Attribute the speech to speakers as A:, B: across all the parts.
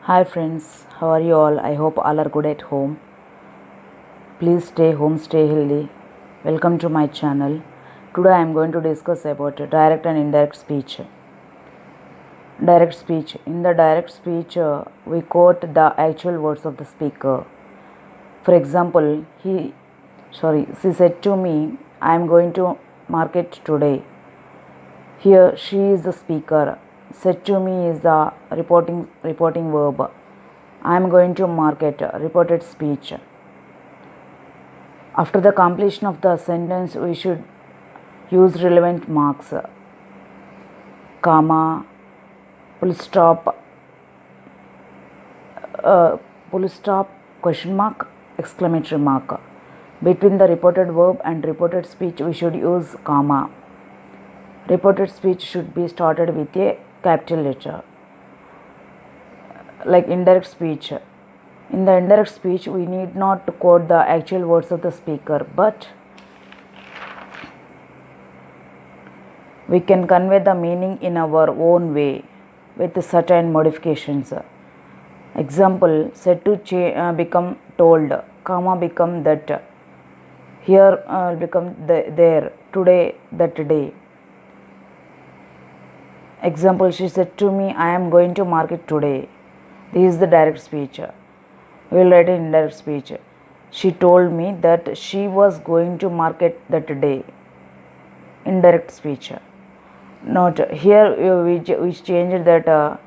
A: Hi friends, how are you all? I hope all are good at home. Please stay home, stay healthy. Welcome to my channel. Today I am going to discuss about direct and indirect speech. Direct speech. In the direct speech, we quote the actual words of the speaker. For example, she said to me, I am going to market today. Here she is the speaker. Said to me is the reporting verb. I am going to market, reported speech. After the completion of the sentence, we should use relevant marks, comma, full stop, question mark, exclamatory mark. Between the reported verb and reported speech, we should use comma. Reported speech should be started with a capital letter. Like indirect speech. In the indirect speech, we need not to quote the actual words of the speaker, but we can convey the meaning in our own way with certain modifications. Example, said to become told, comma become that, here become there, today that day. Example, she said to me, I am going to market today. This is the direct speech. We will write in indirect speech. She told me that she was going to market that day. Indirect speech. Note here we changed that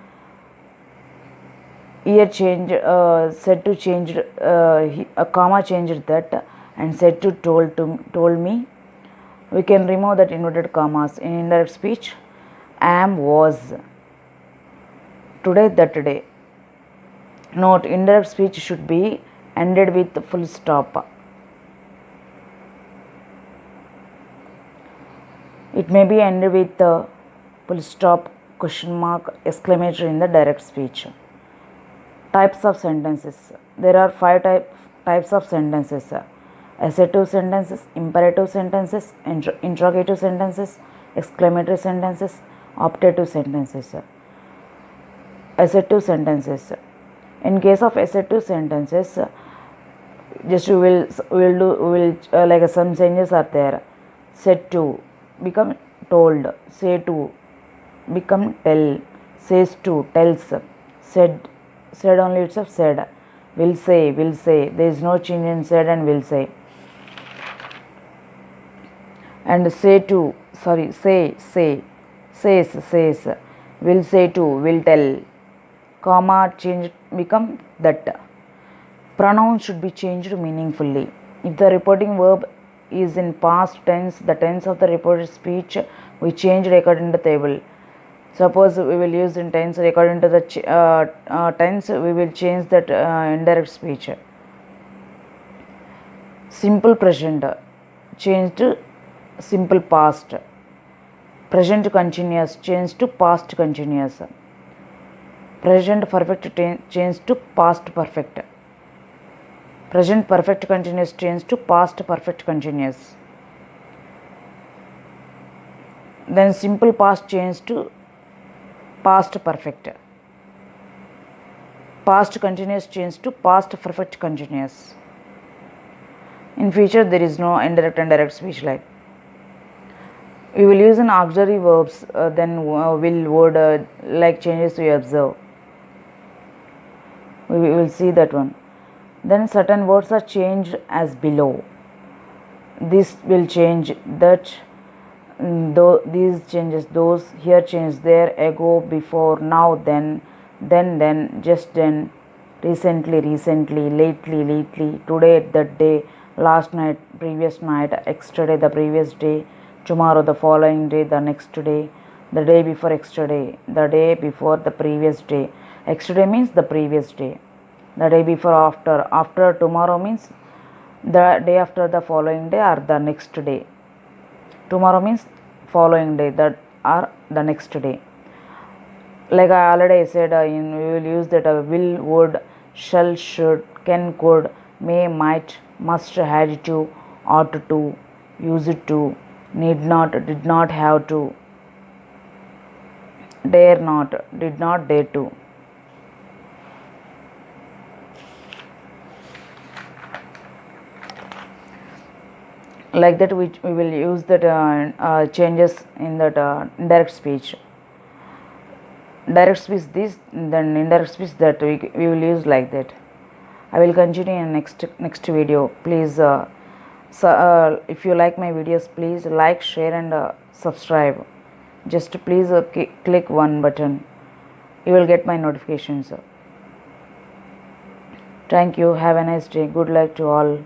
A: here change said to change a comma changed that and said to told me. We can remove that inverted commas in indirect speech. Am was today that day. Note indirect speech should be ended with full stop. It may be ended with full stop, question mark, exclamatory in the direct speech. Types of sentences. There are 5 types of sentences: assertive sentences, imperative sentences, interrogative sentences, exclamatory sentences, optative sentences. Assertive sentences. In case of assertive sentences, just we will like some changes are there. Said to become told, say to become tell, says to tells, said only itself said, will say. There is no change in said and will say. And say, says, will say to, will tell, comma changed become that. Pronouns should be changed meaningfully. If the reporting verb is in past tense, the tense of the reported speech we change according to the table. Suppose we will use in tense according to the tense, we will change that indirect speech. Simple present change to simple past. Present continuous change to past continuous. Present perfect change to past perfect. Present perfect continuous change to past perfect continuous. Then simple past change to past perfect. Past continuous change to past perfect continuous. In future there is no indirect and direct speech like. We will use an auxiliary verbs, then will word like changes we observe. We will see that one. Then certain words are changed as below. This will change that, these changes those, here change there, ago, before, now, then, just then, recently, lately, today, that day, last night, previous night, yesterday, the previous day, tomorrow, the following day, the next day, the day before yesterday, the day before the previous day. Yesterday means the previous day. The day before after tomorrow means the day after the following day or the next day. Tomorrow means following day, that or the next day. Like I already said, we will use that will, would, shall, should, can, could, may, might, must, had to, ought to, used to, need not, did not, have to, dare not, did not, dare to. like that we will use that changes in that indirect speech. Direct speech this, then indirect speech that we will use like that. I will continue in next video. Please if you like my videos, please like, share and subscribe. Just please click one button, you will get my notifications. Thank you. Have a nice day. Good luck to all.